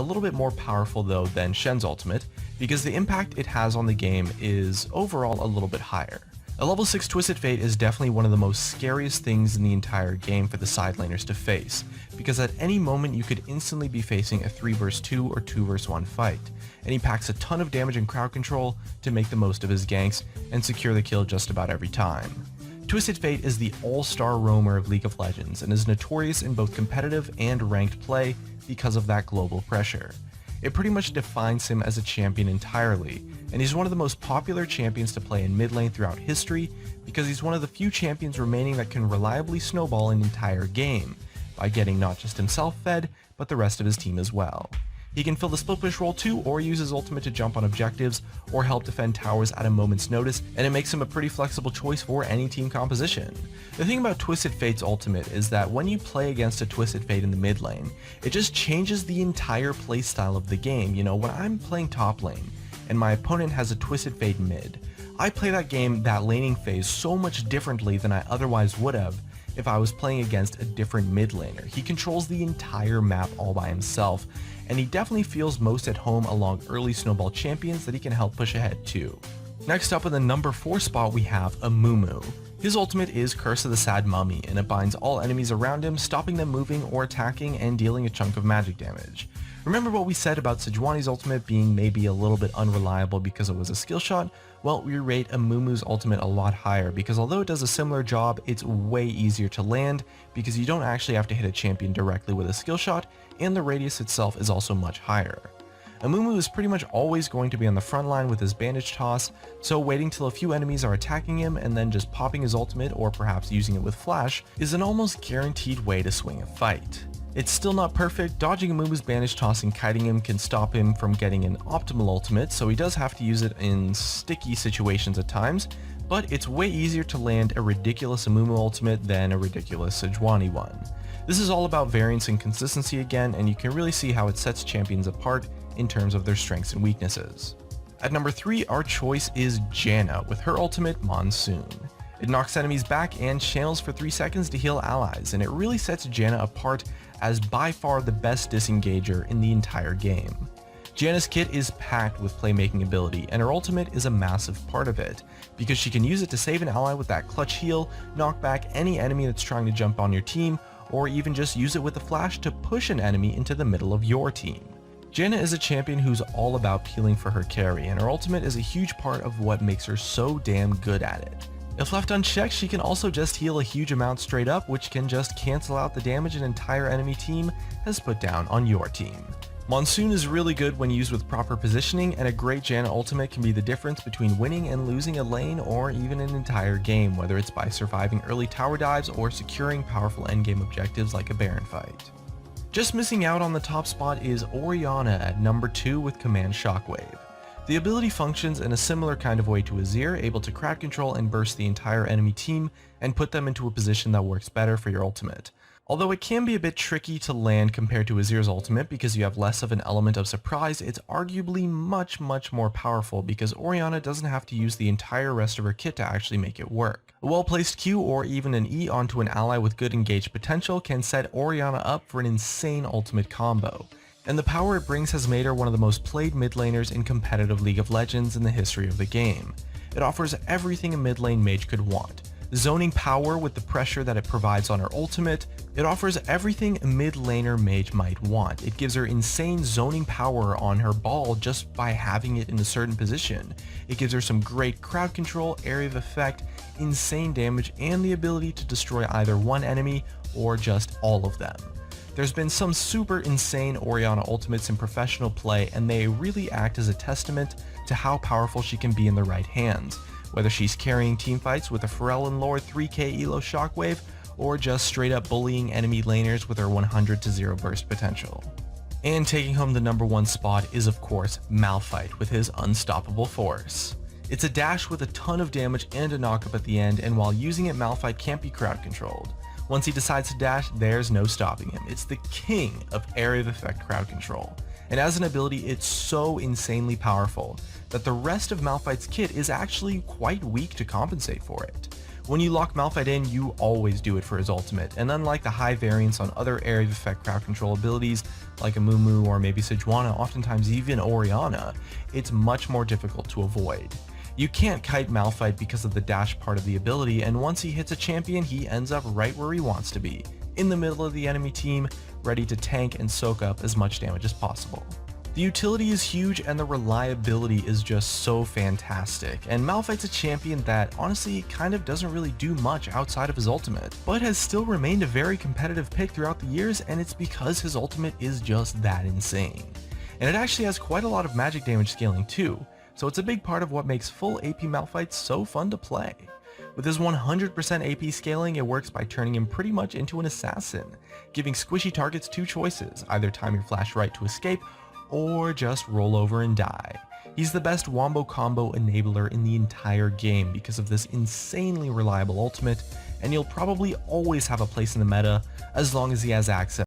little bit more powerful though than Shen's ultimate, because the impact it has on the game is overall a little bit higher. A level 6 Twisted Fate is definitely one of the most scariest things in the entire game for the side laners to face, because at any moment you could instantly be facing a 3 vs 2 or 2 vs 1 fight, and he packs a ton of damage and crowd control to make the most of his ganks and secure the kill just about every time. Twisted Fate is the all-star roamer of League of Legends and is notorious in both competitive and ranked play because of that global pressure. It pretty much defines him as a champion entirely, and he's one of the most popular champions to play in mid lane throughout history because he's one of the few champions remaining that can reliably snowball an entire game by getting not just himself fed, but the rest of his team as well. He can fill the split push role too, or use his ultimate to jump on objectives or help defend towers at a moment's notice, and it makes him a pretty flexible choice for any team composition. The thing about Twisted Fate's ultimate is that when you play against a Twisted Fate in the mid lane, it just changes the entire playstyle of the game. You know, when I'm playing top lane and my opponent has a Twisted Fate mid, I play that laning phase so much differently than I otherwise would have if I was playing against a different mid laner. He controls the entire map all by himself, and he definitely feels most at home along early snowball champions that he can help push ahead too. Next up in the number 4 spot we have Amumu. His ultimate is Curse of the Sad Mummy, and it binds all enemies around him, stopping them moving or attacking and dealing a chunk of magic damage. Remember what we said about Sejuani's ultimate being maybe a little bit unreliable because it was a skill shot? Well, we rate Amumu's ultimate a lot higher because although it does a similar job, it's way easier to land because you don't actually have to hit a champion directly with a skill shot, and the radius itself is also much higher. Amumu is pretty much always going to be on the front line with his bandage toss, so waiting till a few enemies are attacking him and then just popping his ultimate or perhaps using it with flash is an almost guaranteed way to swing a fight. It's still not perfect. Dodging Amumu's bandage toss and kiting him can stop him from getting an optimal ultimate, so he does have to use it in sticky situations at times, but it's way easier to land a ridiculous Amumu ultimate than a ridiculous Sejuani one. This is all about variance and consistency again, and you can really see how it sets champions apart in terms of their strengths and weaknesses. At number 3, our choice is Janna with her ultimate Monsoon. It knocks enemies back and channels for 3 seconds to heal allies, and it really sets Janna apart as by far the best disengager in the entire game. Janna's kit is packed with playmaking ability, and her ultimate is a massive part of it, because she can use it to save an ally with that clutch heal, knock back any enemy that's trying to jump on your team, or even just use it with a flash to push an enemy into the middle of your team. Janna is a champion who's all about peeling for her carry, and her ultimate is a huge part of what makes her so damn good at it. If left unchecked, she can also just heal a huge amount straight up, which can just cancel out the damage an entire enemy team has put down on your team. Monsoon is really good when used with proper positioning, and a great Janna ultimate can be the difference between winning and losing a lane or even an entire game, whether it's by surviving early tower dives or securing powerful endgame objectives like a Baron fight. Just missing out on the top spot is Orianna at number 2 with Command Shockwave. The ability functions in a similar kind of way to Azir, able to crowd control and burst the entire enemy team and put them into a position that works better for your ultimate. Although it can be a bit tricky to land compared to Azir's ultimate because you have less of an element of surprise, it's arguably much more powerful because Orianna doesn't have to use the entire rest of her kit to actually make it work. A well-placed Q or even an E onto an ally with good engaged potential can set Orianna up for an insane ultimate combo, and the power it brings has made her one of the most played mid laners in competitive League of Legends in the history of the game. It offers everything a mid lane mage could want. Zoning power with the pressure that it provides on her ultimate, it offers everything a mid laner mage might want. It gives her insane zoning power on her ball just by having it in a certain position. It gives her some great crowd control, area of effect, insane damage, and the ability to destroy either one enemy or just all of them. There's been some super insane Orianna ultimates in professional play, and they really act as a testament to how powerful she can be in the right hands, whether she's carrying teamfights with a Pharrell and Lord 3k elo shockwave, or just straight up bullying enemy laners with her 100-0 burst potential. And taking home the number 1 spot is of course Malphite with his unstoppable force. It's a dash with a ton of damage and a knockup at the end, and while using it, Malphite can't be crowd controlled. Once he decides to dash, there's no stopping him. It's the king of area of effect crowd control, and as an ability it's so insanely powerful that the rest of Malphite's kit is actually quite weak to compensate for it. When you lock Malphite in, you always do it for his ultimate, and unlike the high variance on other area of effect crowd control abilities like a Mumu or maybe Sejuani, oftentimes even Orianna, it's much more difficult to avoid. You can't kite Malphite because of the dash part of the ability, and once he hits a champion, he ends up right where he wants to be, in the middle of the enemy team, ready to tank and soak up as much damage as possible. The utility is huge and the reliability is just so fantastic, and Malphite's a champion that honestly kind of doesn't really do much outside of his ultimate, but has still remained a very competitive pick throughout the years, and it's because his ultimate is just that insane. And it actually has quite a lot of magic damage scaling too, so it's a big part of what makes full AP Malphite so fun to play. With his 100% AP scaling, it works by turning him pretty much into an assassin, giving squishy targets two choices, either time your flash right to escape, or just roll over and die. He's the best wombo combo enabler in the entire game because of this insanely reliable ultimate, and he'll probably always have a place in the meta as long as he has access